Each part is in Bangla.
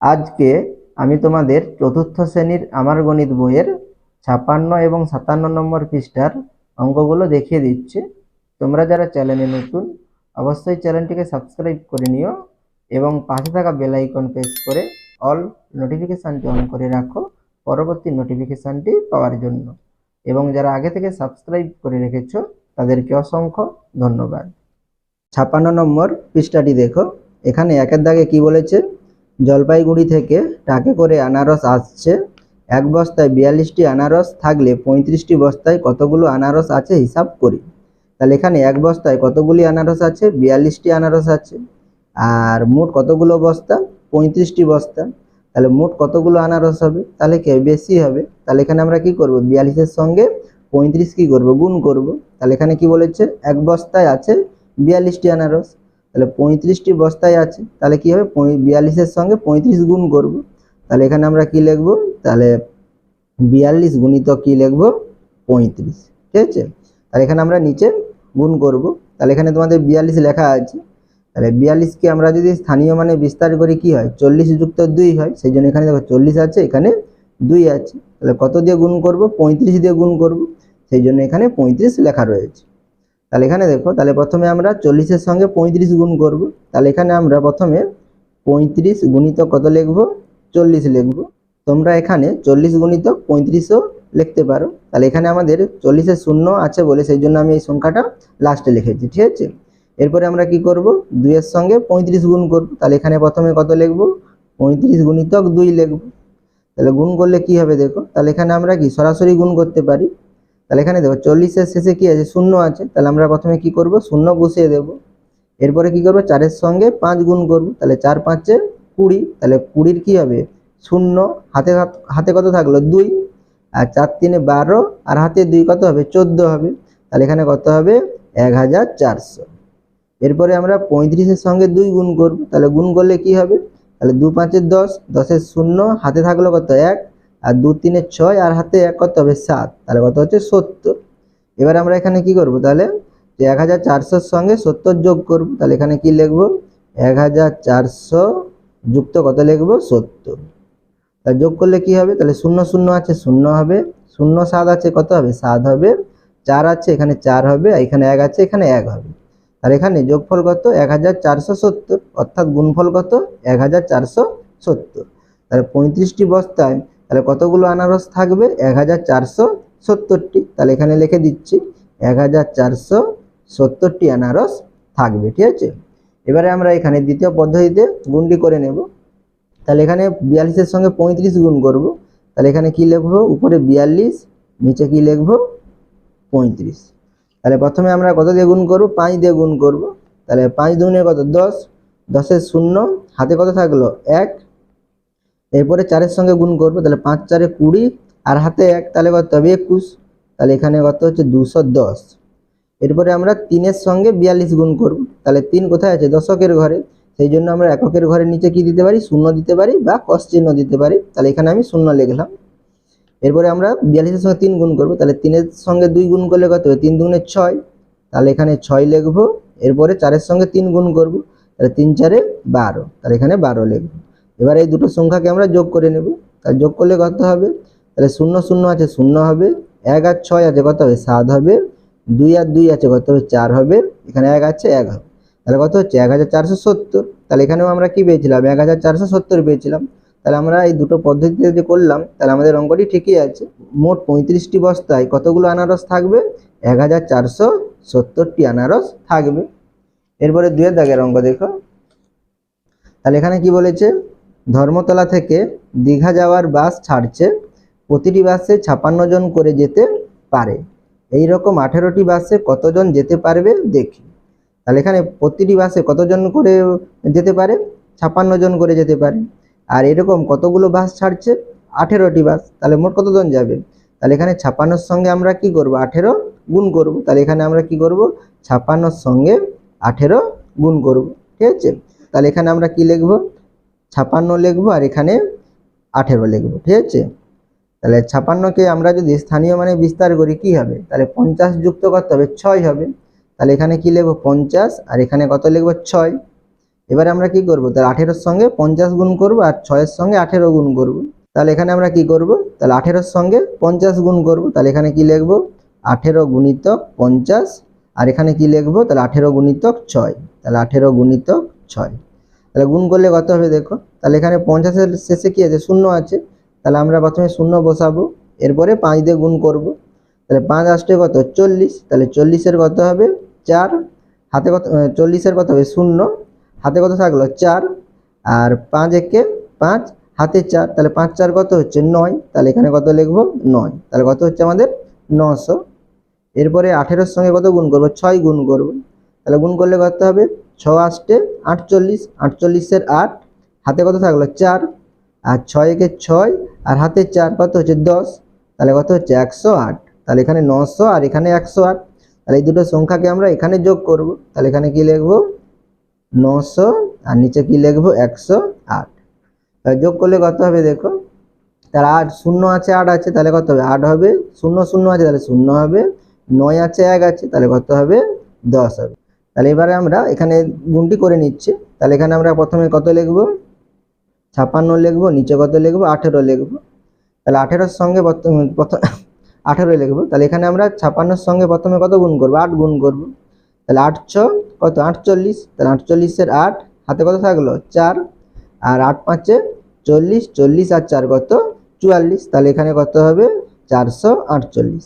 আজকে আমি তোমাদের চতুর্থ শ্রেণীর আমার গণিত বইয়ের ৫৬ এবং ৫৭ নম্বর পৃষ্ঠার অঙ্কগুলো দেখিয়ে দিচ্ছি। তোমরা যারা চ্যানেলে নতুন অবশ্যই চ্যানেলটিকে সাবস্ক্রাইব করে নিও এবং পাশে থাকা বেল আইকন প্রেস করে অল নোটিফিকেশানটি অন করে রাখো পরবর্তী নোটিফিকেশানটি পাওয়ার জন্য। এবং যারা আগে থেকে সাবস্ক্রাইব করে রেখেছো তাদেরকে অসংখ্য ধন্যবাদ। ৫৬ নম্বর পৃষ্ঠাটি দেখো। এখানে একের দাগে কি বলেছে, জলপাইগুড়ি থেকে ট্রাকে করে আনারস আসছে। এক বস্তায় ৪২টি আনারস থাকলে ৩৫টি বস্তায় কতগুলো আনারস আছে হিসাব করি। তাহলে এখানে এক বস্তায় কতগুলি আনারস আছে, ৪২টি আনারস আছে। আর মোট কতগুলো বস্তা, ৩৫টি বস্তা। তাহলে মোট কতগুলো আনারস হবে, তাহলে কি বেশি হবে। তাহলে এখানে আমরা কি করব, ৪২-এর সঙ্গে ৩৫ কি করব, গুণ করব। তাহলে এখানে কি বলেছে, এক বস্তায় আছে ৪২টি আনারস, তাহলে ৩৫টি বস্তায় আছে। তাহলে কি হবে, ৪২-এর সঙ্গে ৩৫ গুণ করব। তাহলে এখানে আমরা কি লিখব, তাহলে ৪২ গুণিতক কি লিখব, ৩৫। ঠিক আছে, তাহলে এখানে আমরা নিচে গুণ করব। তাহলে এখানে তোমাদের ৪২ লেখা আছে। তাহলে ৪২কে আমরা যদি স্থানীয় মানে বিস্তার করি কি হয়, 40 যুক্ত 2 হয়। সেই জন্য এখানে দেখো 40 আছে, এখানে 2 আছে। তাহলে কত দিয়ে গুণ করব, 35 দিয়ে গুণ করব। সেই জন্য এখানে 35 লেখা রয়েছে। তাহলে এখানে দেখো, তাহলে প্রথমে আমরা 40-এর সঙ্গে 35 গুণ করব। তাহলে এখানে আমরা প্রথমে 35 গুণিতক কত লিখব, 40 লিখব। তোমরা এখানে 40 গুণিতক 35ও লিখতে পারো। তাহলে এখানে আমাদের 40-এর শূন্য আছে বলে সেই জন্য আমি এই সংখ্যাটা লাস্টে লিখেছি। ঠিক আছে, এরপরে আমরা কি করব, 2-এর সঙ্গে 35 গুণ করব। তাহলে এখানে প্রথমে কত লিখব, 35 গুণিতক 2 লিখব। তাহলে গুণ করলে কি হবে দেখো, তাহলে এখানে আমরা কি সরাসরি গুণ করতে পারি। তাহলে এখানে দেখো 40-এর শেষে কি আছে, শূন্য আছে। তাহলে আমরা প্রথমে কি করব, শূন্য বসিয়ে দেব। এরপরে কি করব, 4-এর সঙ্গে 5 গুণ করব। তাহলে 4 5-এ 20। তাহলে 20-র কি হবে, শূন্য, হাতে হাতে কত থাকলো, 2। আর 4 3-এ 12, আর হাতে 2 কত হবে, 14 হবে। তাহলে এখানে কত হবে, 1400। এরপরে আমরা 35-এর সঙ্গে 2 গুণ করব। তাহলে গুণ করলে কি হবে, তাহলে 2 5-এ 10, 10-এর শূন্য, হাতে থাকলো কত, 1। আর 2 3-এ 6, আর হাতে 1 কত হবে, 7। তাহলে কত হচ্ছে, 70। এবার আমরা এখানে কি করব, তাহলে 1400-র সঙ্গে 70 যোগ করব। তাহলে এখানে কি লিখব, 1400 যুক্ত কত লিখব, 70। তাহলে যোগ করলে কি হবে, তাহলে 0 0 আছে, 0 হবে। 0 7 আছে, কত হবে, 7 হবে। 4 আছে, এখানে 4 হবে। আর এখানে 1 আছে, এখানে 1 হবে। আর এখানে যোগফল কত, 1470, অর্থাৎ গুণফল কত, 1470। তাহলে 35টি বস্তায় তাহলে কতগুলো আনারস থাকবে, 1470টি। তাহলে এখানে লিখে দিচ্ছি 1470টি আনারস থাকবে। ঠিক আছে, এবারে আমরা এখানে দ্বিতীয় পদ্ধতিতে গুণটি করে নেব। তাহলে এখানে 42-এর সঙ্গে 35 গুণ করব। তাহলে এখানে কি লিখব, উপরে 42, নিচে কি লিখব, 35। তাহলে প্রথমে আমরা কত দিয়ে গুণ করব, 5 দিয়ে গুণ করব। তাহলে 5 দুগুণে কত, 10, 10-এর শূন্য, হাতে কত থাকলো, 1। এরপরে 4-এর সঙ্গে গুণ করব। তাহলে 5 4-এ 20, আর হাতে 1। তাহলে কত হবে, 21। তাহলে এখানে কত হচ্ছে, 210। এরপরে আমরা 3-এর সঙ্গে 42 গুণ করব। তাহলে 3 কোথায় আছে, দশকের ঘরে। সেই জন্য আমরা এককের ঘরের নিচে কি দিতে পারি, শূন্য দিতে পারি বা ক্রস চিহ্ন দিতে পারি। তাহলে এখানে আমি শূন্য লিখলাম। এরপরে আমরা 42-এর সঙ্গে 3 গুণ করব। তাহলে 3-এর সঙ্গে 2 গুণ করলে কত হবে, 3 দুগুণে 6। তাহলে এখানে 6 লিখব। এরপরে 4-এর সঙ্গে 3 গুণ করব। তাহলে 3 4-এ 12। তাহলে এখানে 12 লিখব। এবার এই দুটো সংখ্যাকে আমরা যোগ করে নেব। তাহলে যোগ করলে কত হবে, তাহলে 0 0 আছে, 0 হবে। 1 আর 6 আছে, কত হবে, 7 হবে। 2 আর 2 আছে, কত হবে, 4 হবে। এখানে 1 আছে, 1 হবে। তাহলে কত হচ্ছে, 1470। তাহলে এখানেও আমরা কি পেয়েছিলাম, 1470 পেয়েছিলাম। তাহলে আমরা এই দুটো পদ্ধতিতে যে করলাম, তাহলে আমাদের অঙ্কটি ঠিকই আছে। মোট 35টি বস্তায় কতগুলো আনারস থাকবে, 1470টি আনারস থাকবে। এরপরে 2-এর দাগের অঙ্ক দেখো। তাহলে এখানে কি বলেছে, ধর্মতলা থেকে দীঘা যাওয়ার বাস ছাড়ছে। প্রতিটি বাসে 56 জন করে যেতে পারে। এই রকম 18টি বাসে কতজন যেতে পারবে দেখি। তাহলে এখানে প্রতিটি বাসে কতজন করে যেতে পারে, 56 জন করে যেতে পারে। আর এরকম কতগুলো বাস ছাড়ছে, 18টি বাস। তাহলে মোট কতজন যাবে, তাহলে এখানে 56-র সঙ্গে আমরা কি করব, 18 গুণ করব। তাহলে এখানে আমরা কি করব, 56-র সঙ্গে 18 গুণ করব। ঠিক আছে, তাহলে এখানে আমরা কি লিখব, 56 লিখব, আর এখানে 18 লিখব। ঠিক আছে, তাহলে 56কে আমরা যদি স্থানীয় মানে বিস্তার করি কি হবে, তাহলে 50 যুক্ত করতে হবে, 6 হবে। তাহলে এখানে কি লিখব, 50, আর এখানে কত লিখব, 6। এবারে আমরা কি করব, তাহলে 18 এর সঙ্গে 50 গুণ করব আর 6 এর সঙ্গে 18 গুণ করব। তাহলে এখানে আমরা কি করব, তাহলে 18 এর সঙ্গে 50 গুণ করব। তাহলে এখানে কি লিখব, 18 গুণিতক 50, আর এখানে কি লিখব, তাহলে 18 গুণিতক 6। তাহলে 18 গুণিতক 6, তাহলে গুণ করলে কত হবে দেখো। তাহলে এখানে 50 এর শেষে কি আছে, শূন্য আছে। তাহলে আমরা প্রথমে শূন্য বসাবো, এরপরে 5 দিয়ে গুণ করব। তাহলে 5 আসছে কত, 40। তাহলে 40 এর কত হবে 4, হাতে কত, 40 এর কত হবে শূন্য, হাতে কত থাকলো 4, আর 5 একে 5, হাতে 4। তাহলে 5 4 কত হচ্ছে 9। তাহলে এখানে কত লিখবো 9। তাহলে কত হচ্ছে আমাদের 900। এরপরে 18 এর সঙ্গে কত গুণ করব, 6 গুণ করব। তাহলে গুণ করলে কত হবে, 6 আসছে 48, 48 এর 8, হাতে কত থাকলো 4, আর 6 একে 6, আর হাতে 4, কত হচ্ছে 10। তাহলে কত হচ্ছে 108। তাহলে এখানে 900 আর এখানে 108। তাহলে এই দুটো সংখ্যাকে আমরা এখানে যোগ করব। তাহলে এখানে কি লিখবো 900, আর নিচে কি লিখবো 108। তাহলে যোগ করলে কত হবে দেখো, তাহলে 8 শূন্য আছে 8 আছে, তাহলে কত হবে 8 হবে, শূন্য শূন্য আছে তাহলে শূন্য হবে, 9 আছে 1 আছে, তাহলে কত হবে 10 হবে। তাহলে এবারে আমরা এখানে গুণটি করে নিচ্ছি। তাহলে এখানে আমরা প্রথমে কত লিখব, 56 লিখব, নিচে কত লিখব 18 লিখব। তাহলে 18 এর সঙ্গে প্রথম 18 লিখব। তাহলে এখানে আমরা 56 এর সঙ্গে প্রথমে কত গুণ করব, 8 গুণ করব। তাহলে 8 6 কত 48, তাহলে 48 এর 8, হাতে কত থাকলো 4, আর 8 5 40, 40 আর 4 কত 44। তাহলে এখানে কত হবে 448।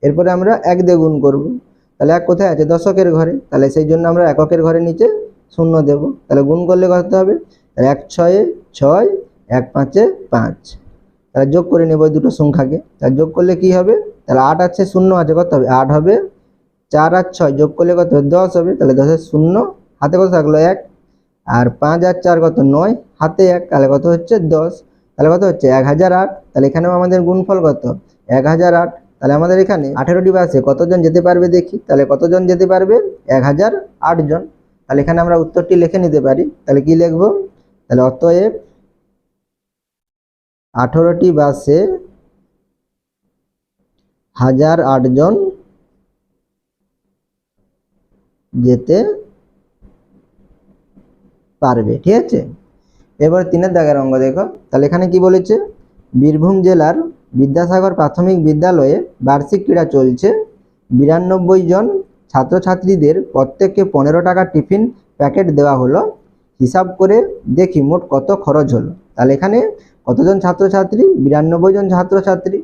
এরপরে আমরা 1 দিয়ে গুণ করব। তাহলে 1 কোথায় আছে, দশকের ঘরে। তাহলে সেই জন্য আমরা এককের ঘরে নিচে শূন্য দেব। তাহলে গুণ করলে কত হবে, 1 6 6, 1 5 5। তাহলে যোগ করে নেব এই দুটো সংখ্যাকে। তাহলে যোগ করলে কি হবে, তাহলে 8 আছে শূন্য আছে, কত হবে 8 হবে, 4 আর 6 যোগ করলে কত হবে 10 হবে। তাহলে 10 এর শূন্য, হাতে কত থাকলো 1, আর 5 আর 4 কত 9, হাতে 1, তাহলে কত হচ্ছে 10। তাহলে কত হচ্ছে 1008। তাহলে এখানেও আমাদের গুণফল কত 1008। তাহলে আমাদের এখানে 18টি বাসে কতজন যেতে পারবে দেখি। তাহলে কতজন যেতে পারবে, 1008 জন। তাহলে এখানে আমরা উত্তরটি লিখে নিতে পারি। তাহলে কি লিখবো, তাহলে অতএব 18টি বাসে 1008 জন যেতে পারবে। ঠিক আছে, এবার 3 দাগের অঙ্ক দেখো। তাহলে এখানে কি বলেছে, বীরভূম জেলার বিদ্যাসাগর প্রাথমিক বিদ্যালয়ে বার্ষিক ক্রীড়া চলছে। 92 জন ছাত্রছাত্রীদের প্রত্যেককে 15 টাকা টিফিন প্যাকেট দেওয়া হলো। হিসাব করে দেখি মোট কত খরচ হলো। তাহলে এখানে কতজন ছাত্রছাত্রী, 92 জন ছাত্রছাত্রী।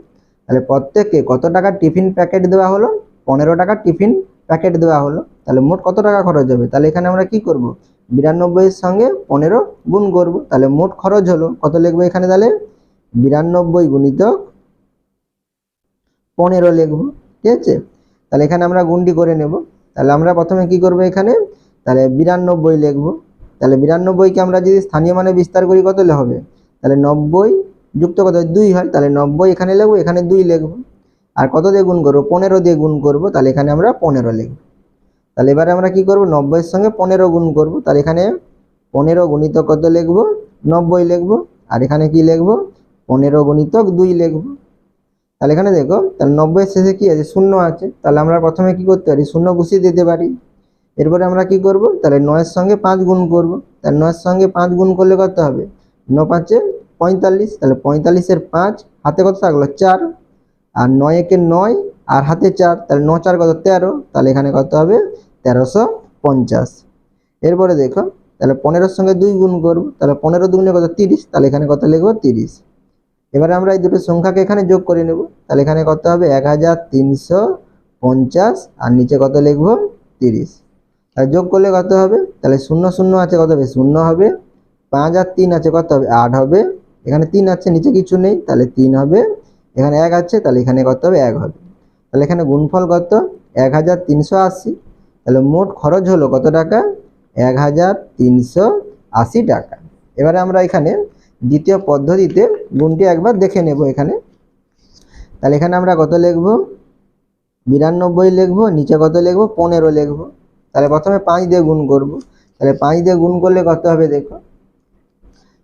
তাহলে প্রত্যেককে কত টাকা টিফিন প্যাকেট দেওয়া হলো, 15 টাকা টিফিন প্যাকেট দেওয়া হলো। তাহলে মোট কত টাকা খরচ হবে। তাহলে এখানে আমরা কি করব, 92 এর সঙ্গে 15 গুণ করব। তাহলে মোট খরচ হলো কত লিখবো এখানে, তাহলে 92 গুণিতক 15 লিখবো। ঠিক আছে, তাহলে এখানে আমরা গুণটি করে নেব। তাহলে আমরা প্রথমে কি করব এখানে, তাহলে 92 লিখবো। তাহলে 92কে আমরা যদি স্থানীয় মানে বিস্তার করি কত হবে, তাহলে 90 যুক্ত কত 2 হয়। তাহলে 90 এখানে লিখবো, এখানে 2 লিখবো, আর কত দিয়ে গুণ করবো 15 দিয়ে গুণ করব। তাহলে এখানে আমরা 15 লিখব। তাহলে এবারে আমরা কি করব, 90 এর সঙ্গে 15 গুণ করব। তাহলে এখানে 15 গুণিতক কত লিখব, 90 লিখব, আর এখানে কি লিখব 15 গুণিতক 2 লিখব। তাহলে এখানে দেখো, তাহলে 90 এর শেষে কি আছে, শূন্য আছে। তাহলে আমরা প্রথমে কি করতে পারি, শূন্য বসিয়ে দিতে পারি। এরপরে আমরা কি করব, তাহলে 9 এর সঙ্গে 5 গুণ করব। তাহলে 9 এর সঙ্গে 5 গুণ করলে কত হবে, 9 5 45। তাহলে 45 এর 5, হাতে কত থাকলো 4, আর 9 একে 9, আর হাতে 4, তাহলে 9 4 কত 13। তাহলে এখানে কত হবে 1350। এরপরে দেখো, তাহলে 15 এর সঙ্গে 2 গুণ করব। তাহলে 15 দুগুণে কত 30। তাহলে এখানে কত লিখব 30। এবারে আমরা এই দুটো সংখ্যাকে এখানে যোগ করে নেব। তাহলে এখানে কত হবে 1350, আর নিচে কত লিখব 30। তাহলে যোগ করলে কত হবে, তাহলে শূন্য শূন্য আছে, কত হবে শূন্য হবে, 5 আর 3 আছে, কত হবে 8 হবে, এখানে 3 আছে, নিচে কিছু নেই, তাহলে 3 হবে, এখানে 1 আছে, তাহলে এখানে কত হবে 1 হবে। তাহলে এখানে গুণফল কত 1380। তাহলে মোট খরচ হলো কত টাকা, 1380 টাকা। এবারে আমরা এখানে দ্বিতীয় পদ্ধতিতে গুণটি একবার দেখে নেব এখানে। তাহলে এখানে আমরা কত লিখব, 92 লিখব, নিচে কত লিখব 15 লিখব। তাহলে প্রথমে 5 দিয়ে গুণ করব। তাহলে 5 দিয়ে গুণ করলে কত হবে দেখো,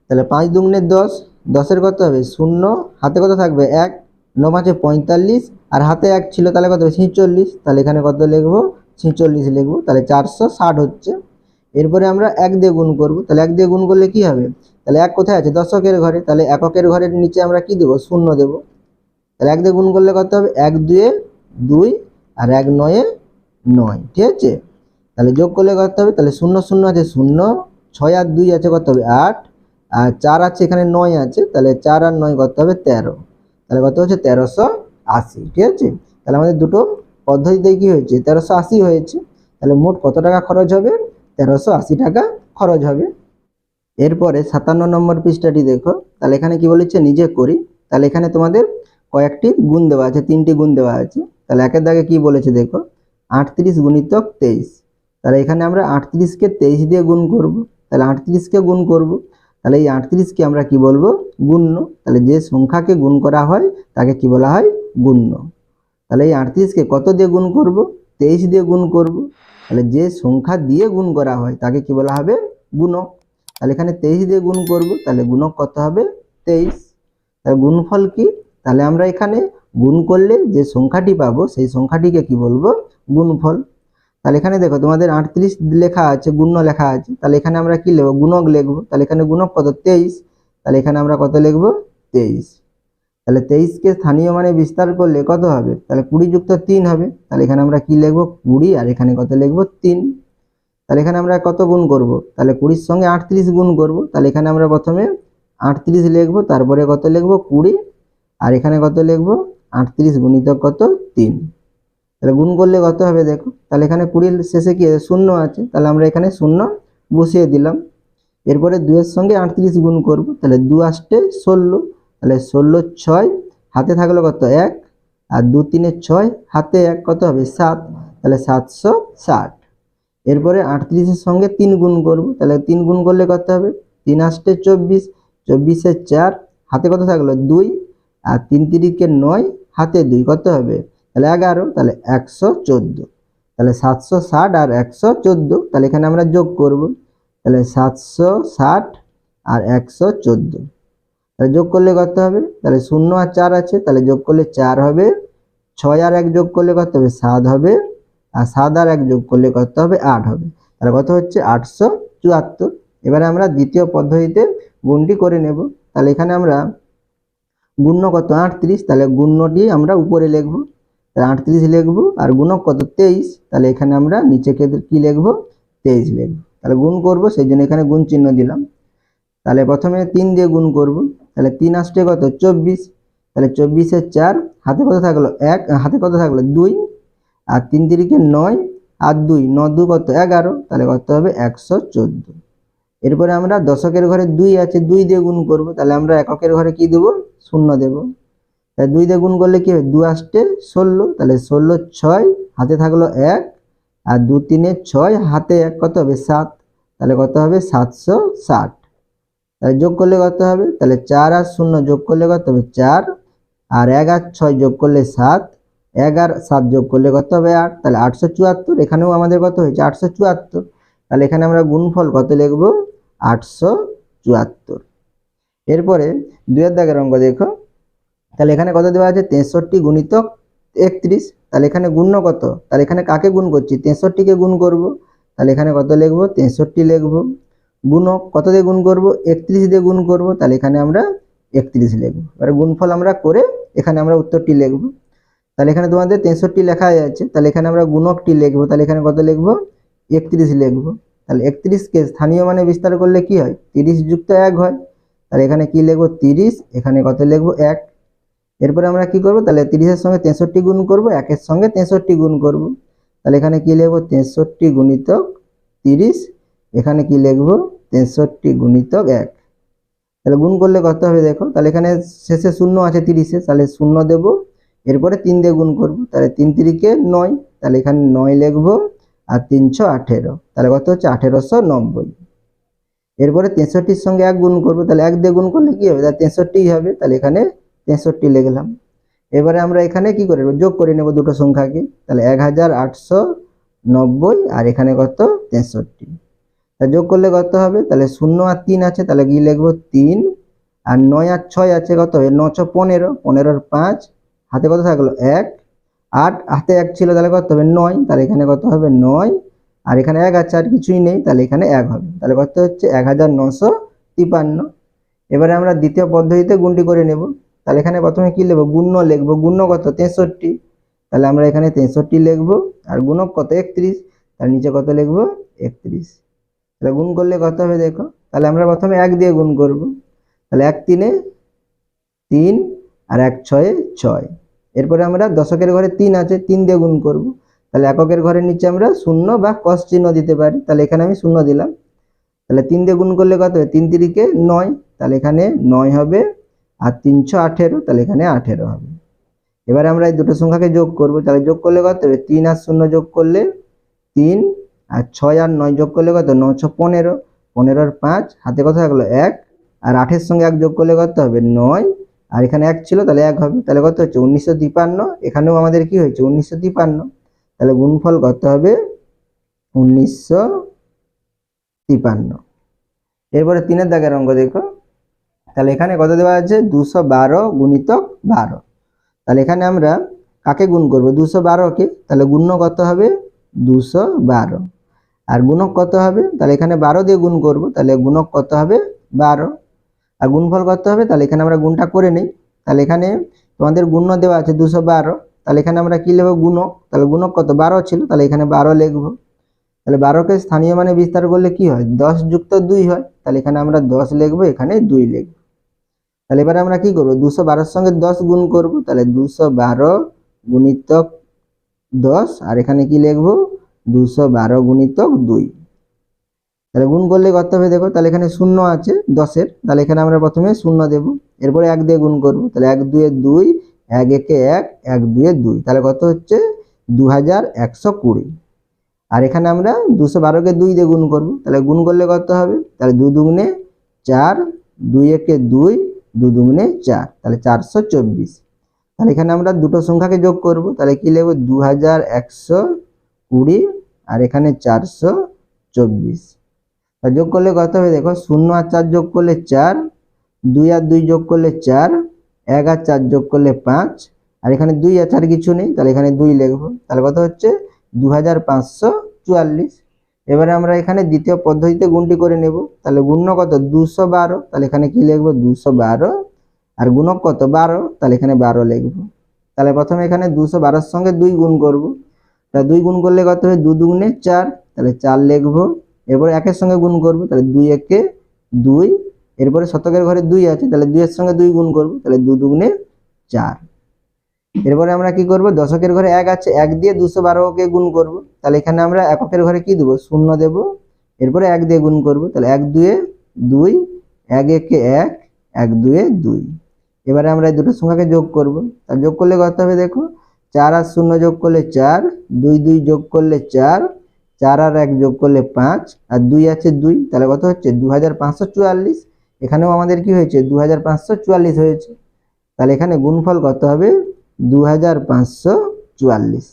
তাহলে 5 দুগুণে 10, 10 এর কত হবে শূন্য, হাতে কত থাকবে 1, 9 5 45, আর হাতে 1 ছিল, তাহলে কত হবে 46। তাহলে এখানে কত লিখব 46 লিখব। তাহলে 460 হচ্ছে। এরপরে আমরা 1 দিয়ে গুণ করব, তাহলে 1 দিয়ে গুণ করলে কি হবে, তাহলে 1 কোথায় আছে, দশকের ঘরে, তাহলে এককের ঘরের নিচে আমরা কি দেব, শূন্য দেব। তাহলে 1 দিয়ে গুণ করলে কত হবে, 1 2 2 আর 1 9 9, ঠিক আছে। তাহলে যোগ করলে কত হবে, তাহলে 0 0 আছে 0, 6 আর 2 আছে কত হবে 8, আর 4 আছে এখানে 9 আছে, তাহলে 4 আর 9 কত হবে 13, তাহলে কত হচ্ছে 1380, ঠিক আছে। তাহলে আমাদের দুটো পদ্ধতিতেই কি হয়েছে, 1380 হয়েছে। তাহলে মোট কত টাকা খরচ হবে, 1380 টাকা খরচ হবে। এরপরে 57 নম্বর পৃষ্ঠাটি দেখো, তাহলে এখানে কি বলেছে, নিজে করি। তাহলে এখানে তোমাদের কয়েকটি গুণ দেওয়া আছে, 3টি গুণ দেওয়া আছে। তাহলে একের দাগে কি বলেছে দেখো, 38 গুণিতক 23। তাহলে এখানে আমরা 38কে 23 দিয়ে গুণ করব। তাহলে 38কে গুণ করব, তাহলে এই 38কে আমরা কি বলবো, গুণ্য। তাহলে যে সংখ্যাকে গুণ করা হয় তাকে কি বলা হয়, গুণ্য। তাহলে এই 38কে কত দিয়ে গুণ করব, 23 দিয়ে গুণ করব। তাহলে যে সংখ্যা দিয়ে গুণ করা হয় তাকে কি বলা হবে, গুণক। তাহলে এখানে 23 দিয়ে গুণ করব, তাহলে গুণক কত হবে 23। তাহলে গুণফল কি, তাহলে আমরা এখানে গুণ করলে যে সংখ্যাটি পাবো সেই সংখ্যাটিকে কি বলবো, গুণফল। তাহলে এখানে দেখো তোমাদের 38 লেখা আছে, গুণ্য লেখা আছে, তাহলে এখানে আমরা কি লিখব, গুণক লিখবো। তাহলে এখানে গুণক কত 23, তাহলে এখানে আমরা কত লিখব 23। তাহলে 23কে স্থানীয় মানে বিস্তার করলে কত হবে, তাহলে 20 যুক্ত 3 হবে। তাহলে এখানে আমরা কি লিখব, 20, আর এখানে কত লিখব 3। তাহলে এখানে আমরা কত গুণ করব, তাহলে 20 সঙ্গে 38 গুণ করব। তাহলে এখানে আমরা প্রথমে 38 লিখব, তারপরে কত লিখব 20, আর এখানে কত লিখব 38 গুণিতক কত 3। তাহলে গুণ করলে কত হবে দেখো, তাহলে এখানে 20 শেষে কি আছে, শূন্য আছে, তাহলে আমরা এখানে শূন্য বসিয়ে দিলাম। এরপরে 2 এর সঙ্গে 38 গুণ করব, তাহলে 2 আসতে 16, তাহলে 16 6, হাতে থাকলো কত 1, আর 2 3 6, হাতে 1, কত হবে 7, তাহলে 760। এরপরে 38 এর সঙ্গে 3 গুণ করব, তাহলে 3 গুণ করলে কত হবে, 3 আসতে 24, 24 এ 4, হাতে কত থাকলো 2, আর 3 3 9, হাতে 2, কত হবে, তাহলে 11, তাহলে 114। তাহলে 760 আর 114, তাহলে এখানে আমরা যোগ করব, তাহলে 760 আর 114, তাহলে যোগ করলে কত হবে, তাহলে 0 আর 4 আছে, তাহলে যোগ করলে 4 হবে, 6 আর 1 যোগ করলে কত হবে 7 হবে, আর 7 আর 1 যোগ করলে কত হবে 8 হবে। তাহলে কত হচ্ছে 874। এবারে আমরা দ্বিতীয় পদ্ধতিতে গুণটি করে নেব। তাহলে এখানে আমরা গুণ্য কত 38, তাহলে গুণ্যটি আমরা উপরে লিখব, তাহলে 38 লিখব, আর গুণক কত 23, তাহলে এখানে আমরা নিচে কি লিখব 23 লিখব। তাহলে গুণ করব, সেই জন্য এখানে গুণ চিহ্ন দিলাম। তাহলে প্রথমে 3 দিয়ে গুণ করব, তাহলে 3 আসছে কত 24, তাহলে 24 এ 4, হাতে কত থাকলো 1, হাতে কত থাকলো 2, আর 3 3 9, আর 2 9 2 কত 11, তাহলে কত হবে 114। এরপরে আমরা দশকের ঘরে 2 আছে, 2 দিয়ে গুণ করব, তাহলে আমরা এককের ঘরে কি দেব, শূন্য দেব। তাহলে 2 দিয়ে গুণ করলে কি হবে, 2 আসতে 16, তাহলে 16 6, হাতে থাকলো 1, আর 2 3 6, হাতে 1, কত হবে 7, তাহলে কত হবে 760। তাহলে যোগ করলে কত হবে, তাহলে 4 আর 0 যোগ করলে কত হবে 4, আর 1 আর 6 যোগ করলে 7, 1 আর 7 যোগ করলে কত হবে 8, তাহলে 874। এখানেও আমাদের কত হয়েছে 874। তাহলে এখানে আমরা গুণফল কত লিখব, 874। এরপরে 2 এর দাগের অঙ্ক দেখো, তাহলে এখানে কত দেওয়া আছে 63 গুণিতক 31। তাহলে এখানে গুণ্য কত, তাহলে এখানে কাকে গুণ করছি, 63কে গুণ করব। তাহলে এখানে কত লিখব 63 লিখব। গুণক কত দিয়ে গুণ করব, 31 দিয়ে গুণ করব, তাহলে এখানে আমরা 31 লিখব। এবারে গুণফল আমরা করে এখানে আমরা উত্তরটি লিখব। তাহলে এখানে তোমাদের 63 লেখা আছে, তাহলে এখানে আমরা গুণকটি লিখব। তাহলে এখানে কত লিখব 31 লিখব। তাহলে 31কে স্থানীয় মানে বিস্তার করলে কি হয়, 30 যুক্ত 1 হয়। তাহলে এখানে কি লিখব 30, এখানে কত লিখব 1। এরপরে আমরা কি করব, তাহলে 30 এর সঙ্গে 63 গুণ করব, 1 এর সঙ্গে 63 গুণ করব। তাহলে এখানে কি লিখব 63 গুণিতক 30, এখানে কি লিখব 63 গুণিতক 1। তাহলে গুণ করলে কত হবে দেখো, তাহলে এখানে শেষে শূন্য আছে 30 এ, তাহলে শূন্য দেব। এরপরে 3 দিয়ে গুণ করব, তাহলে 3 3 9, তাহলে এখানে 9 লিখব, আর 318, তাহলে কত হচ্ছে 1890। এরপরে 63 সঙ্গে 1 গুণ করব, তাহলে 1 দিয়ে গুণ করলে কি হবে, তাহলে 63 হবে, তাহলে এখানে 63 লিখলাম। এবারে আমরা এখানে কি করে যোগ করে নেব দুটো সংখ্যাকে, তাহলে 1890, আর এখানে কত 63। তাহলে যোগ করলে কত হবে, তাহলে 0 আর 3 আছে, তাহলে কি লিখব 3, আর 9 আর 6 আছে, কত হবে 9 6 15, 15 আর 5, হাতে কত থাকলো 1, 8, হাতে 1 ছিল, তাহলে কত হবে 9, তাহলে এখানে কত হবে 9, আর এখানে 1 আছে, আর কিছুই নেই, তাহলে এখানে 1 হবে। তাহলে কত হচ্ছে 1953। এবারে আমরা দ্বিতীয় পদ্ধতিতে গুণটি করে নেব। তাহলে এখানে প্রথমে কি লিখব, গুণ্য লিখব। গুণ্য কত 63, তাহলে আমরা এখানে 63 লিখব। আর গুণক কত 31, তার নিচে কত লিখব 31। তাহলে গুণ করলে কত হবে দেখো, তাহলে আমরা প্রথমে 1 দিয়ে গুণ করব। তাহলে 1 3 3 আর 1 6 6। এরপরে আমরা দশকের ঘরে 3 আছে, 3 দিয়ে গুণ করব। তাহলে এককের ঘরের নিচে আমরা শূন্য বা ক্রস চিহ্ন দিতে পারি, তাহলে এখানে আমি শূন্য দিলাম। তাহলে 3 দিয়ে গুণ করলে কত হবে, 3 3 9, তাহলে এখানে 9 হবে। আর 318, তাহলে এখানে 18 হবে। এবারে আমরা এই দুটো সংখ্যাকে যোগ করব। তাহলে যোগ করলে কত হবে, 3 আর 0 যোগ করলে 3, আর 6 আর 9 যোগ করলে কত 9 6 15, 15 আর 5 হাতে কত থাকলো 1, আর 8 এর সঙ্গে 1 যোগ করলে কত হবে 9, আর এখানে 1 ছিল তাহলে 1 হবে। তাহলে কত হচ্ছে 1953। এখানেও আমাদের কি হয়েছে 1953। তাহলে গুণফল কত হবে 1953। এরপরে 3 দাগের অঙ্ক দেখো। তাহলে এখানে কত দেওয়া আছে 212 গুণিতক 12। তাহলে এখানে আমরা কাকে গুণ করব 212 কে, তাহলে গুণ্য কত হবে 212, আর গুণক কত হবে, তাহলে এখানে 12 দিয়ে গুণ করব, তাহলে গুণক কত হবে 12, আর গুণফল কত হবে, তাহলে এখানে আমরা গুণটা করে নেই। তাহলে এখানে তোমাদের গুণ্য দেওয়া আছে 212, তাহলে এখানে আমরা কি লিখব গুণক, তাহলে গুণক কত 12 ছিল, তাহলে এখানে 12 লিখব। তাহলে 12 কে স্থানীয় মানে বিস্তার করলে কি হয় 10 যুক্ত 2 হয়, তাহলে এখানে আমরা 10 লিখব, এখানে 2 লিখব। তাহলে এবারে আমরা কি করব 212 এর সঙ্গে 10 গুণ করব, তাহলে 212 গুণিতক 10, আর এখানে কি লিখব 212 গুণিতক 2। তাহলে গুণ করলে কত হবে দেখো, তাহলে এখানে শূন্য আছে 10 এর, তাহলে এখানে আমরা প্রথমে শূন্য দেব। এরপরে 1 দিয়ে গুণ করব, তাহলে 1 2 2, 1 1 1, 1 2 2, তাহলে কত হচ্ছে 2120। আর এখানে আমরা 212 কে 2 দিয়ে গুণ করব, তাহলে গুণ করলে কত হবে, তাহলে 2 দুগুণে 4, 2 1 2, 2 দুগুণে 4, তাহলে 424। তাহলে এখানে আমরা দুটো সংখ্যাকে যোগ করব, তাহলে কি লিখব 2120, আর এখানে 424। আর যোগ করলে কত হবে দেখো, 0 আর 4 যোগ করলে 4, 2 আর 2 যোগ করলে 4, 1 আর 4 যোগ করলে 5, আর এখানে 2 আছে আর কিছু নেই, তাহলে এখানে 2 লিখব। তাহলে কত হচ্ছে 2544। এবারে আমরা এখানে দ্বিতীয় পদ্ধতিতে গুণটি করে নেব। তাহলে গুণ্য কত 212, তাহলে এখানে কি লিখব 212, আর গুণক কত 12, তাহলে এখানে 12 লিখব। তাহলে প্রথমে এখানে 212 এর সঙ্গে 2 গুণ করব, তা 2 গুণ করলে কত হবে 2 দুগুণে 4, তাহলে 4 লিখব। এরপর 1 এর সঙ্গে গুণ করব, তাহলে 2 1 2, এরপরে শতকের ঘরে 2 আছে, তাহলে 2 এর সঙ্গে 2 গুণ করব, তাহলে 2 দুগুণে 4। এরপরে আমরা কি করব দশকের ঘরে 1 আছে, 1 দিয়ে 212 কে গুণ করব, তাহলে এখানে আমরা এককের ঘরে কি দেব 0 দেব। এরপরে 1 দিয়ে গুণ করব, তাহলে 1 2 2, 1 1 1, 1 2 2। এবারে আমরা এই দুটো সংখ্যাকে যোগ করব, তা যোগ করলে কত হবে দেখো, 4 আর 0 যোগ করলে 4, 2 2 যোগ করলে 4, 4 আর 1 যোগ করলে 5, আর 2 আছে 2, তাহলে কত হচ্ছে 2544। এখানেও আমাদের কি হয়েছে 2544 হয়েছে। তাহলে এখানে গুণফল কত হবে 2544।